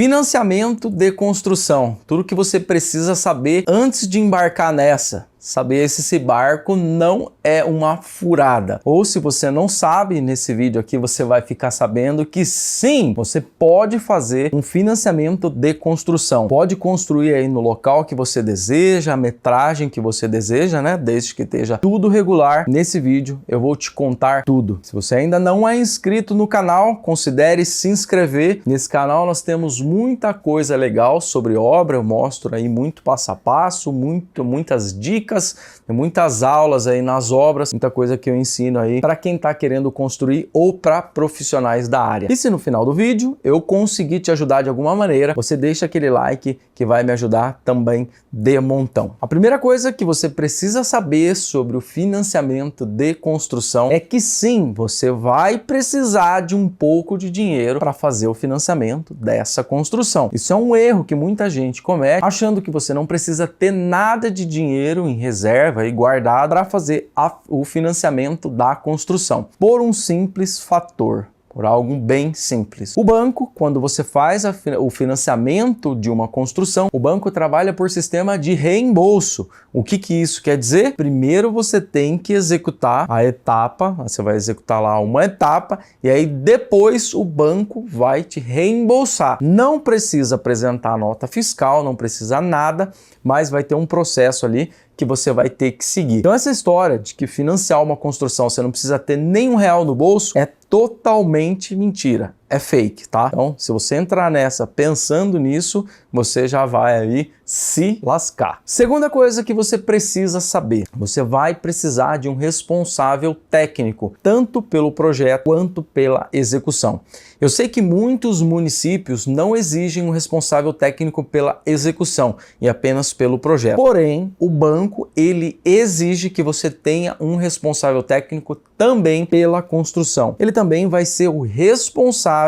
Financiamento de construção. Tudo que você precisa saber antes de embarcar nessa. Saber se esse barco não é uma furada. Ou se você não sabe, nesse vídeo aqui você vai ficar sabendo que sim, você pode fazer um financiamento de construção. Pode construir aí no local que você deseja, a metragem que você deseja, né? Desde que esteja tudo regular. Nesse vídeo eu vou te contar tudo. Se você ainda não é inscrito no canal, considere se inscrever. Nesse canal nós temos muita coisa legal sobre obra. Eu mostro aí muito passo a passo, muitas dicas, muitas aulas aí nas obras, muita coisa que eu ensino aí para quem está querendo construir ou para profissionais da área. E se no final do vídeo eu conseguir te ajudar de alguma maneira, você deixa aquele like que vai me ajudar também de montão. A primeira coisa que você precisa saber sobre o financiamento de construção é que sim, você vai precisar de um pouco de dinheiro para fazer o financiamento dessa construção. Isso é um erro que muita gente comete, achando que você não precisa ter nada de dinheiro em reserva e guardado para fazer o financiamento da construção, por um simples fator. Por algo bem simples. O banco, quando você faz o financiamento de uma construção, o banco trabalha por sistema de reembolso. O que isso quer dizer? Primeiro você tem que executar a etapa, você vai executar lá uma etapa e aí depois o banco vai te reembolsar. Não precisa apresentar nota fiscal, não precisa nada, mas vai ter um processo ali que você vai ter que seguir. Então essa história de que financiar uma construção você não precisa ter nenhum real no bolso é totalmente mentira. É fake, tá? Então, se você entrar nessa pensando nisso, você já vai aí se lascar. Segunda coisa que você precisa saber, você vai precisar de um responsável técnico, tanto pelo projeto quanto pela execução. Eu sei que muitos municípios não exigem um responsável técnico pela execução e apenas pelo projeto. Porém, o banco, ele exige que você tenha um responsável técnico também pela construção. Ele também vai ser o responsável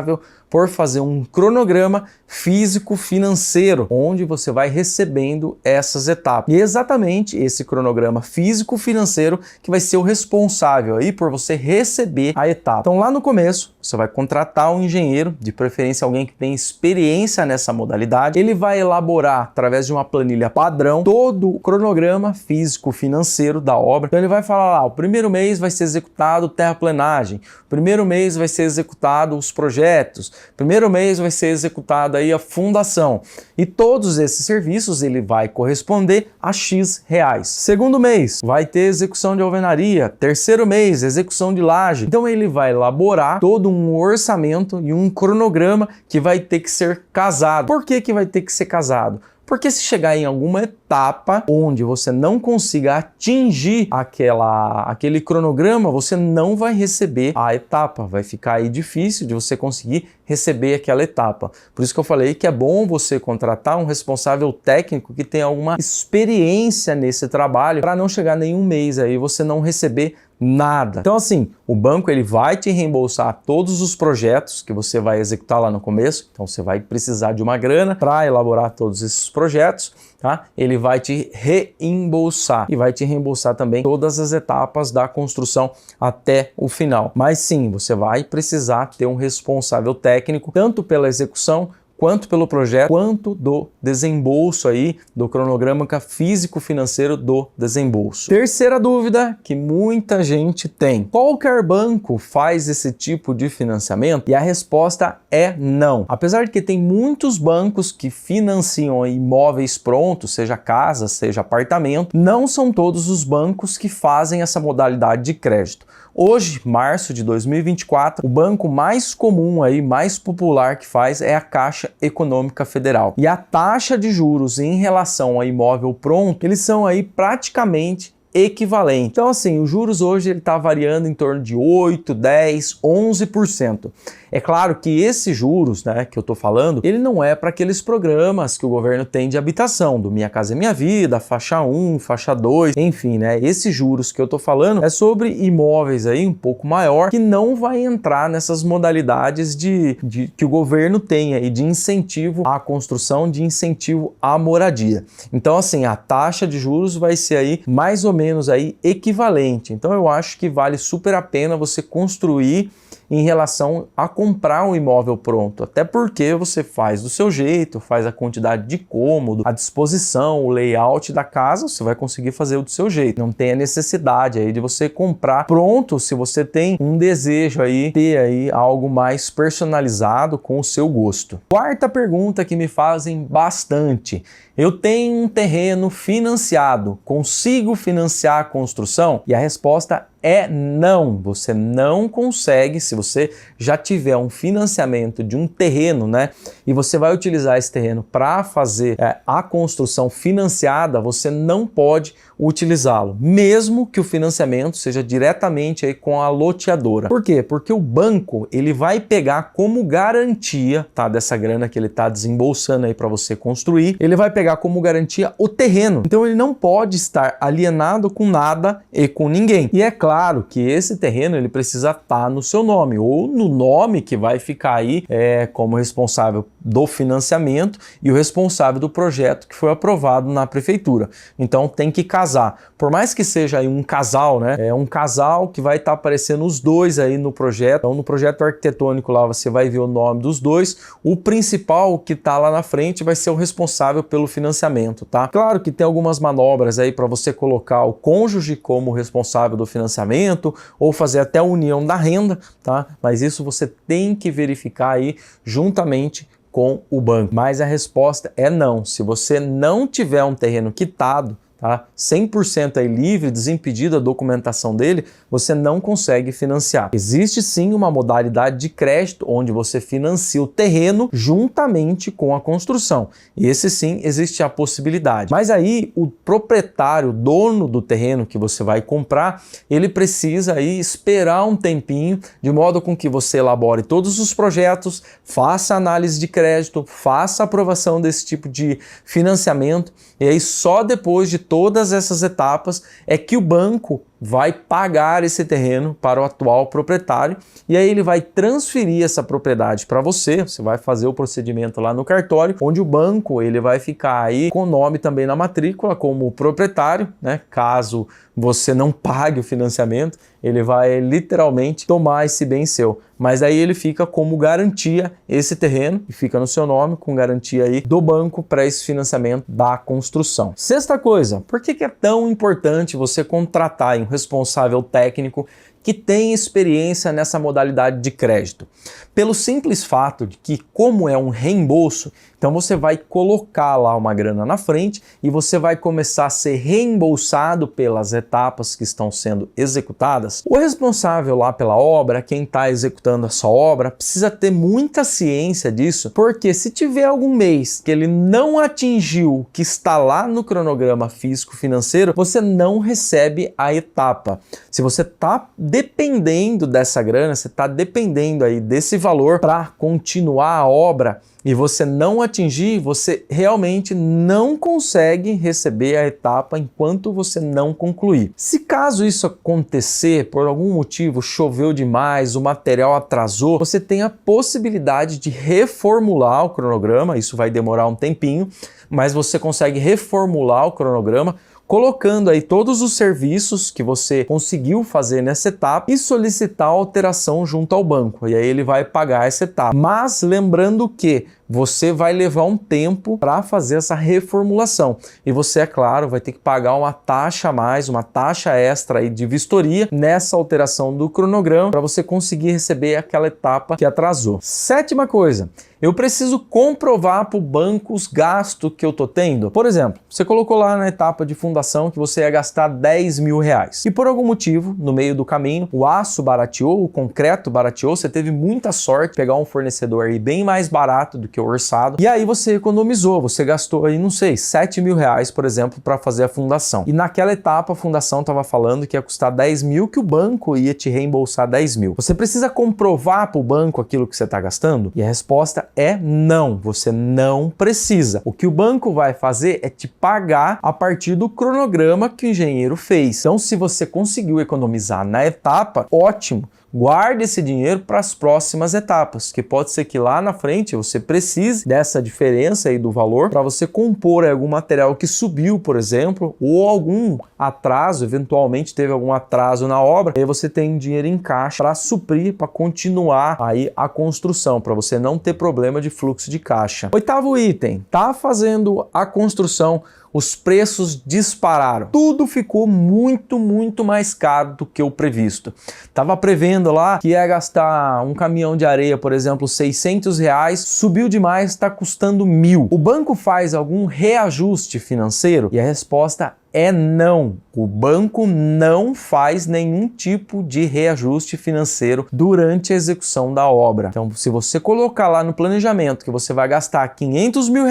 por fazer um cronograma físico-financeiro, onde você vai recebendo essas etapas. E é exatamente esse cronograma físico-financeiro que vai ser o responsável aí por você receber a etapa. Então lá no começo, você vai contratar um engenheiro, de preferência alguém que tem experiência nessa modalidade. Ele vai elaborar, através de uma planilha padrão, todo o cronograma físico-financeiro da obra. Então ele vai falar lá, o primeiro mês vai ser executado terraplenagem, o primeiro mês vai ser executado os projetos, o primeiro mês vai ser executada aí a fundação. E todos esses serviços ele vai corresponder a X reais. Segundo mês, vai ter execução de alvenaria. Terceiro mês, execução de laje. Então ele vai elaborar todo um orçamento e um cronograma que vai ter que ser casado. Por que vai ter que ser casado? Porque se chegar em alguma etapa onde você não consiga atingir aquele cronograma, você não vai receber a etapa. Vai ficar aí difícil de você conseguir receber aquela etapa. Por isso que eu falei que é bom você contratar um responsável técnico que tenha alguma experiência nesse trabalho para não chegar nenhum mês aí você não receber nada. Então assim, o banco ele vai te reembolsar todos os projetos que você vai executar lá no começo. Então você vai precisar de uma grana para elaborar todos esses projetos, tá? Ele vai te reembolsar e vai te reembolsar também todas as etapas da construção até o final. Mas sim, você vai precisar ter um responsável técnico, tanto pela execução quanto pelo projeto, quanto do desembolso aí, do cronograma físico-financeiro do desembolso. Terceira dúvida que muita gente tem: qualquer banco faz esse tipo de financiamento? E a resposta é não. Apesar de que tem muitos bancos que financiam imóveis prontos, seja casa, seja apartamento, não são todos os bancos que fazem essa modalidade de crédito. Hoje, março de 2024, o banco mais comum aí, mais popular que faz é a Caixa Econômica Federal. E a taxa de juros em relação ao imóvel pronto, eles são aí praticamente equivalente. Então assim, os juros hoje ele está variando em torno de 8, 10, 11%. É claro que esses juros, né, que eu estou falando, ele não é para aqueles programas que o governo tem de habitação, do Minha Casa Minha Vida, faixa 1, faixa 2, enfim, né, esses juros que eu estou falando é sobre imóveis aí um pouco maior, que não vai entrar nessas modalidades que o governo tem aí de incentivo à construção, de incentivo à moradia. Então assim, a taxa de juros vai ser aí mais ou menos aí equivalente. Então eu acho que vale super a pena você construir em relação a comprar um imóvel pronto, até porque você faz do seu jeito, faz a quantidade de cômodo, a disposição, o layout da casa, você vai conseguir fazer o do seu jeito. Não tem a necessidade aí de você comprar pronto se você tem um desejo aí, ter aí algo mais personalizado com o seu gosto. Quarta pergunta que me fazem bastante: eu tenho um terreno financiado, consigo financiar a construção? E a resposta é não, você não consegue. Se você já tiver um financiamento de um terreno, né, e você vai utilizar esse terreno para fazer a construção financiada, você não pode utilizá-lo, mesmo que o financiamento seja diretamente aí com a loteadora. Por quê? Porque o banco, ele vai pegar como garantia, tá, dessa grana que ele está desembolsando aí para você construir, ele vai pegar como garantia o terreno. Então ele não pode estar alienado com nada e com ninguém. E é claro que esse terreno ele precisa estar no seu nome ou no nome que vai ficar aí como responsável do financiamento e o responsável do projeto que foi aprovado na prefeitura. Então tem que casar. Por mais que seja aí um casal, né? É um casal que vai estar aparecendo os dois aí no projeto. Então no projeto arquitetônico lá você vai ver o nome dos dois. O principal que está lá na frente vai ser o responsável pelo financiamento, tá? Claro que tem algumas manobras aí para você colocar o cônjuge como responsável do financiamento ou fazer até a união da renda, tá? Mas isso você tem que verificar aí juntamente com o banco. Mas a resposta é não. Se você não tiver um terreno quitado, tá, 100% aí livre, desimpedido a documentação dele, você não consegue financiar. Existe sim uma modalidade de crédito onde você financia o terreno juntamente com a construção. E esse sim existe a possibilidade. Mas aí o proprietário, o dono do terreno que você vai comprar, ele precisa aí esperar um tempinho, de modo com que você elabore todos os projetos, faça análise de crédito, faça aprovação desse tipo de financiamento, e aí só depois de todas essas etapas é que o banco vai pagar esse terreno para o atual proprietário e aí ele vai transferir essa propriedade para você. Você vai fazer o procedimento lá no cartório, onde o banco ele vai ficar aí com o nome também na matrícula como proprietário, né? Caso você não pague o financiamento, ele vai literalmente tomar esse bem seu. Mas aí ele fica como garantia esse terreno e fica no seu nome com garantia aí do banco para esse financiamento da construção. Sexta coisa, por que é tão importante você contratar um responsável técnico que tem experiência nessa modalidade de crédito? Pelo simples fato de que, como é um reembolso, então você vai colocar lá uma grana na frente e você vai começar a ser reembolsado pelas etapas que estão sendo executadas. O responsável lá pela obra, quem está executando essa obra, precisa ter muita ciência disso, porque se tiver algum mês que ele não atingiu o que está lá no cronograma físico-financeiro, você não recebe a etapa. Se você está dependendo dessa grana, você está dependendo aí desse valor para continuar a obra e você não atingir, você realmente não consegue receber a etapa enquanto você não concluir. Se caso isso acontecer, por algum motivo choveu demais, o material atrasou, você tem a possibilidade de reformular o cronograma. Isso vai demorar um tempinho, mas você consegue reformular o cronograma colocando aí todos os serviços que você conseguiu fazer nessa etapa e solicitar alteração junto ao banco. E aí ele vai pagar essa etapa. Mas lembrando que você vai levar um tempo para fazer essa reformulação. E você, é claro, vai ter que pagar uma taxa a mais, uma taxa extra aí de vistoria nessa alteração do cronograma para você conseguir receber aquela etapa que atrasou. Sétima coisa, eu preciso comprovar para o banco os gastos que eu estou tendo. Por exemplo, você colocou lá na etapa de fundação que você ia gastar 10 mil reais. E por algum motivo, no meio do caminho, o aço barateou, o concreto barateou, você teve muita sorte de pegar um fornecedor aí bem mais barato do que o orçado. E aí você economizou, você gastou aí, não sei, 7 mil reais, por exemplo, para fazer a fundação. E naquela etapa a fundação estava falando que ia custar 10 mil, que o banco ia te reembolsar 10 mil. Você precisa comprovar para o banco aquilo que você está gastando? E a resposta é não, você não precisa. O que o banco vai fazer é te pagar a partir do cronograma que o engenheiro fez. Então, se você conseguiu economizar na etapa, ótimo. guarde esse dinheiro para as próximas etapas, que pode ser que lá na frente você precise dessa diferença aí do valor para você compor algum material que subiu, por exemplo, ou algum atraso, eventualmente teve algum atraso na obra, e aí você tem dinheiro em caixa para suprir, para continuar aí a construção, para você não ter problema de fluxo de caixa. Oitavo item, tá fazendo a construção, os preços dispararam. Tudo ficou muito mais caro do que o previsto. Tava prevendo lá que ia gastar um caminhão de areia, por exemplo, R$600, subiu demais, está custando 1.000. O banco faz algum reajuste financeiro? E a resposta é não. O banco não faz nenhum tipo de reajuste financeiro durante a execução da obra. Então, se você colocar lá no planejamento que você vai gastar R$500 mil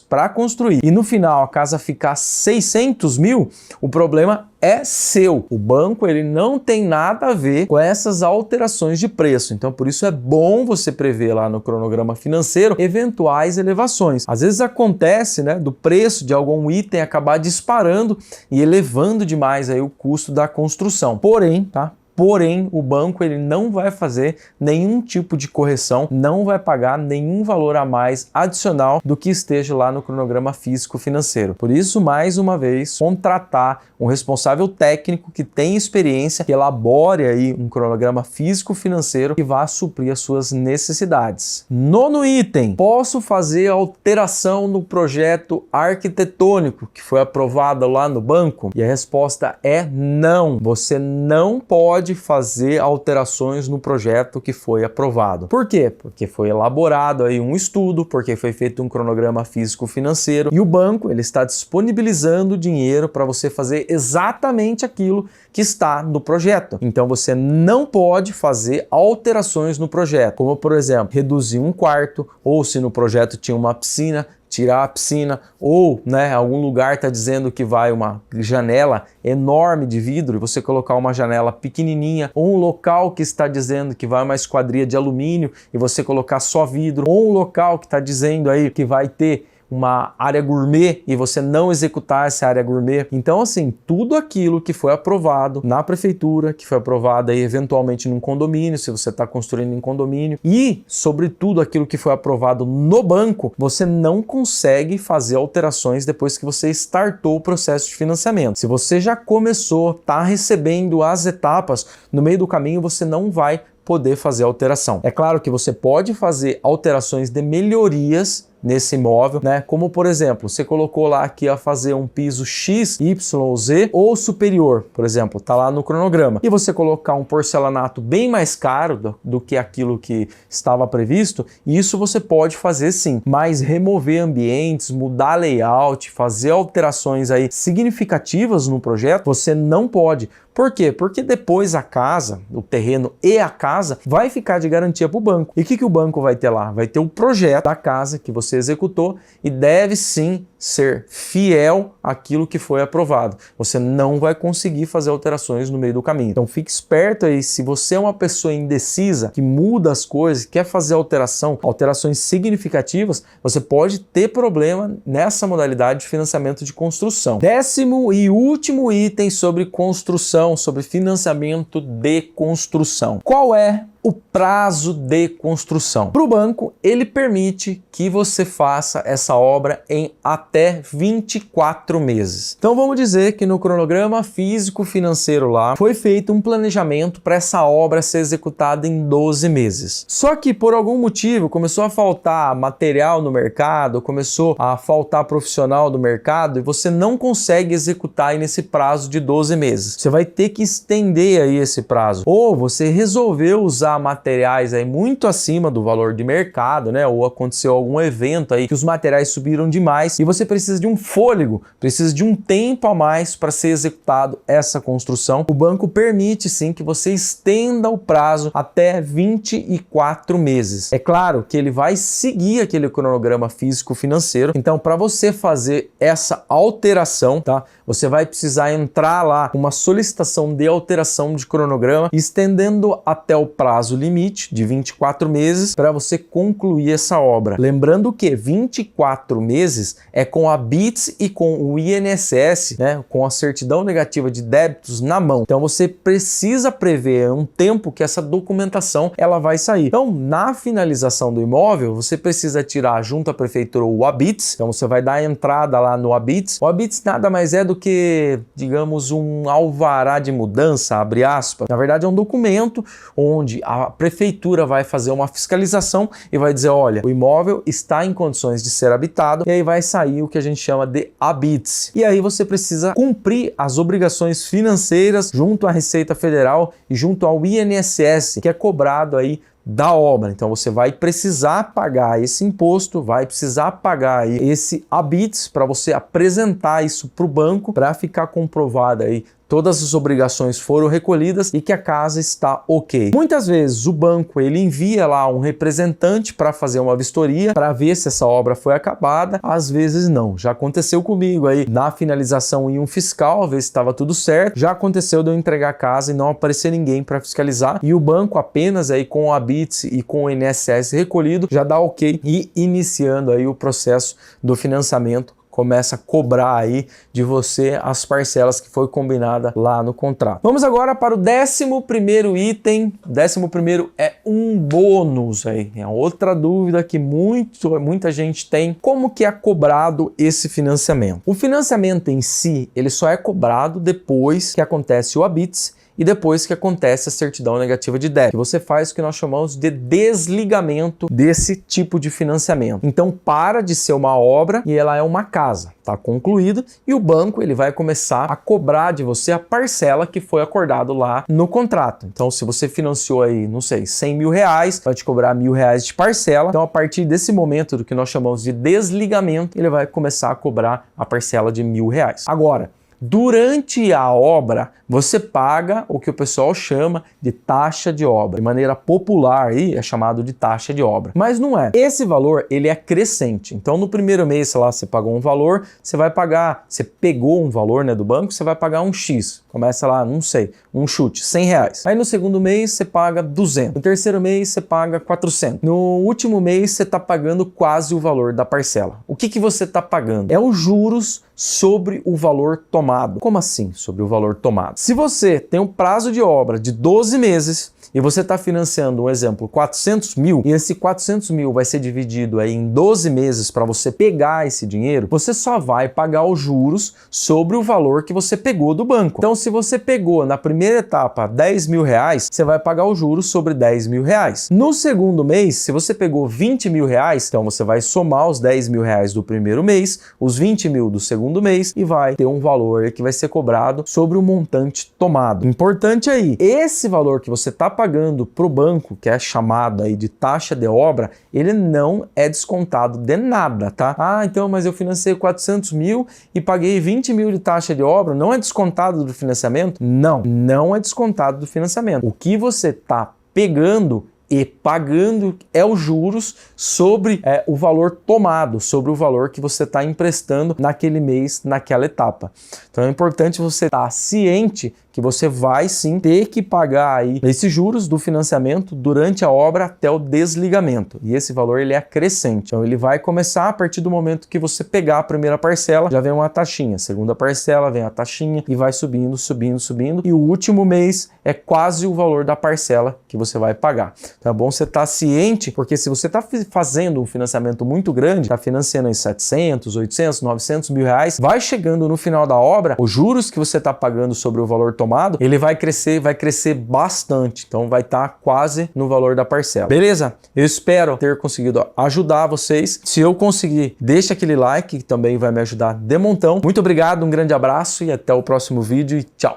para construir e no final a casa ficar 600 mil, o problema é seu. O banco ele não tem nada a ver com essas alterações de preço. Então, por isso é bom você prever lá no cronograma financeiro eventuais elevações. Às vezes acontece, né, do preço de algum item acabar disparando e elevando demais aí o custo da construção. Porém, o banco ele não vai fazer nenhum tipo de correção, não vai pagar nenhum valor a mais adicional do que esteja lá no cronograma físico financeiro. Por isso, mais uma vez, contratar um responsável técnico que tem experiência, que elabore aí um cronograma físico financeiro que vá suprir as suas necessidades. Nono item, posso fazer alteração no projeto arquitetônico que foi aprovado lá no banco? E a resposta é não. Você não pode fazer alterações no projeto que foi aprovado. Por quê? Porque foi elaborado aí um estudo, porque foi feito um cronograma físico-financeiro e o banco ele está disponibilizando dinheiro para você fazer exatamente aquilo que está no projeto. Então você não pode fazer alterações no projeto, como por exemplo, reduzir um quarto, ou se no projeto tinha uma piscina, tirar a piscina, ou algum lugar está dizendo que vai uma janela enorme de vidro e você colocar uma janela pequenininha, ou um local que está dizendo que vai uma esquadria de alumínio e você colocar só vidro, ou um local que está dizendo aí que vai ter uma área gourmet e você não executar essa área gourmet. Então, assim, tudo aquilo que foi aprovado na prefeitura, que foi aprovado aí eventualmente num condomínio, se você está construindo em condomínio, e sobretudo aquilo que foi aprovado no banco, você não consegue fazer alterações depois que você startou o processo de financiamento. Se você já começou, está recebendo as etapas, no meio do caminho você não vai poder fazer alteração. É claro que você pode fazer alterações de melhorias nesse imóvel, como por exemplo, você colocou lá que ia fazer um piso X, Y ou Z ou superior, por exemplo, tá lá no cronograma, e você colocar um porcelanato bem mais caro do que aquilo que estava previsto, isso você pode fazer sim, mas remover ambientes, mudar layout, fazer alterações aí significativas no projeto, você não pode. Por quê? Porque depois a casa, o terreno e a casa vai ficar de garantia para o banco. E o que o banco vai ter lá? Vai ter o projeto da casa que você executou e deve sim ser fiel àquilo que foi aprovado. Você não vai conseguir fazer alterações no meio do caminho. Então fique esperto aí, se você é uma pessoa indecisa, que muda as coisas, quer fazer alterações significativas, você pode ter problema nessa modalidade de financiamento de construção. 10º e último item sobre construção, sobre financiamento de construção. Qual é o prazo de construção? Para o banco, ele permite que você faça essa obra em até 24 meses. Então vamos dizer que no cronograma físico-financeiro lá foi feito um planejamento para essa obra ser executada em 12 meses. Só que por algum motivo começou a faltar material no mercado, começou a faltar profissional no mercado e você não consegue executar aí nesse prazo de 12 meses. Você vai ter que estender aí esse prazo. Ou você resolveu usar materiais aí muito acima do valor de mercado, ou aconteceu algum evento aí que os materiais subiram demais e você precisa de um fôlego, precisa de um tempo a mais para ser executado essa construção. O banco permite sim que você estenda o prazo até 24 meses. É claro que ele vai seguir aquele cronograma físico-financeiro, então para você fazer essa alteração, você vai precisar entrar lá com uma solicitação de alteração de cronograma, estendendo até o prazo prazo limite de 24 meses para você concluir essa obra. Lembrando que 24 meses é com a BITS e com o INSS, né, com a certidão negativa de débitos na mão. Então você precisa prever um tempo que essa documentação ela vai sair. Então, na finalização do imóvel, você precisa tirar junto à prefeitura o ABITS. Então você vai dar a entrada lá no ABITS. O ABITS nada mais é do que, digamos, um alvará de mudança, abre aspas. Na verdade é um documento onde a prefeitura vai fazer uma fiscalização e vai dizer, olha, o imóvel está em condições de ser habitado, e aí vai sair o que a gente chama de ABITS. E aí você precisa cumprir as obrigações financeiras junto à Receita Federal e junto ao INSS, que é cobrado aí da obra. Então você vai precisar pagar esse imposto, vai precisar pagar aí esse ABITS para você apresentar isso para o banco para ficar comprovada aí todas as obrigações foram recolhidas e que a casa está ok. Muitas vezes o banco ele envia lá um representante para fazer uma vistoria para ver se essa obra foi acabada, às vezes não. Já aconteceu comigo aí na finalização em um fiscal, ver se estava tudo certo. Já aconteceu de eu entregar a casa e não aparecer ninguém para fiscalizar e o banco apenas aí com o ABITS e com o INSS recolhido já dá ok e iniciando aí o processo do financiamento começa a cobrar aí de você as parcelas que foi combinada lá no contrato. Vamos agora para o 11º item. O 11º é um bônus aí. É outra dúvida que muita gente tem. Como que é cobrado esse financiamento? O financiamento em si, ele só é cobrado depois que acontece o ABITS e depois que acontece a certidão negativa de débito. Você faz o que nós chamamos de desligamento desse tipo de financiamento. Então para de ser uma obra e ela é uma casa. Está concluída e o banco ele vai começar a cobrar de você a parcela que foi acordado lá no contrato. Então se você financiou aí, não sei, 100 mil reais, vai te cobrar R$1.000 de parcela. Então a partir desse momento do que nós chamamos de desligamento, ele vai começar a cobrar a parcela de R$1.000. Agora, durante a obra, você paga o que o pessoal chama de taxa de obra. De maneira popular aí é chamado de taxa de obra. Mas não é. Esse valor, ele é crescente. Então no primeiro mês, sei lá, você pagou um valor, você vai pagar, você pegou um valor, né, do banco, você vai pagar um X. Começa lá, não sei, um chute, R$100. Aí no segundo mês você paga 200. No terceiro mês você paga 400. No último mês você está pagando quase o valor da parcela. O que você está pagando? É os juros sobre o valor tomado. Como assim sobre o valor tomado? Se você tem um prazo de obra de 12 meses e você está financiando, um exemplo, 400 mil, e esse 400 mil vai ser dividido aí em 12 meses para você pegar esse dinheiro, você só vai pagar os juros sobre o valor que você pegou do banco. Então, se você pegou na primeira etapa 10 mil reais, você vai pagar os juros sobre 10 mil reais. No segundo mês, se você pegou 20 mil reais, então você vai somar os 10 mil reais do primeiro mês, os 20 mil do segundo mês e vai ter um valor que vai ser cobrado sobre o montante tomado. Importante aí, esse valor que você está pagando para o banco, que é chamado aí de taxa de obra, ele não é descontado de nada, tá? Ah, então, mas eu financei 400 mil e paguei 20 mil de taxa de obra, não é descontado do financiamento? Não, não é descontado do financiamento. O que você está pegando e pagando é os juros sobre o valor tomado, sobre o valor que você está emprestando naquele mês, naquela etapa. Então é importante você estar ciente que você vai sim ter que pagar aí esses juros do financiamento durante a obra até o desligamento. E esse valor ele é crescente. Então ele vai começar a partir do momento que você pegar a primeira parcela, já vem uma taxinha. Segunda parcela vem a taxinha e vai subindo, subindo, subindo. E o último mês é quase o valor da parcela que você vai pagar. Então é bom você estar ciente, porque se você está fazendo um financiamento muito grande, está financiando aí 700, 800, 900 mil reais, vai chegando no final da obra, os juros que você está pagando sobre o valor tomado, ele vai crescer bastante. Então vai estar quase no valor da parcela. Beleza? Eu espero ter conseguido ajudar vocês. Se eu conseguir, deixa aquele like que também vai me ajudar de montão. Muito obrigado, um grande abraço e até o próximo vídeo e tchau!